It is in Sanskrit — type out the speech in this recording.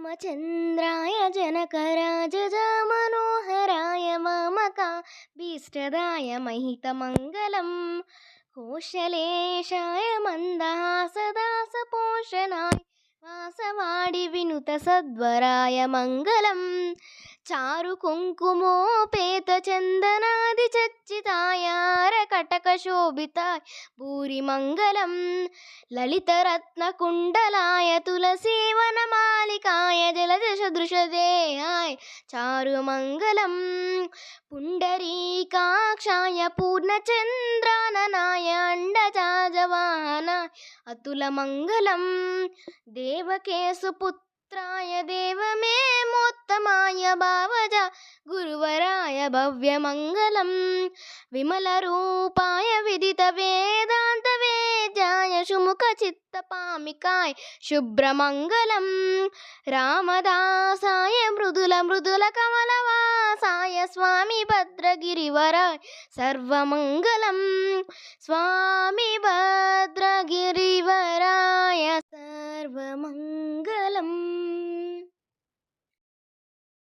रामचन्द्राय जनकराजमनोहराय मामकाभीष्टदाय महितमङ्गलम् कौशलेशाय मन्दहासदासपोषणाय वासवाडि विनुतसद्वराय मङ्गलम् चारुकुङ्कुमोपेतचन्दनादिचर्चिताय हारकटकशोभिताय भूरिमङ्गलम् ललितरत्नकुण्डलाय तुलसीवनमालिकाय जलजसदृशदेहाय चारुमङ्गलम् पुण्डरीकाक्षाय पूर्णचन्द्राननाय अण्डजाजवाहनाय अतुलमङ्गलम् देवकेशुपुत्राय देवमेमोत्तमाय भावजा गुरुवराय भव्यमङ्गलम् विमलरूपाय विदितवेदान्तवेद्याय सुमुखचित्तपामिकाय शुभ्रमङ्गलम् रामदासाय मृदुलकमलवासाय स्वामी भद्रगिरिवराय सर्वमङ्गलम्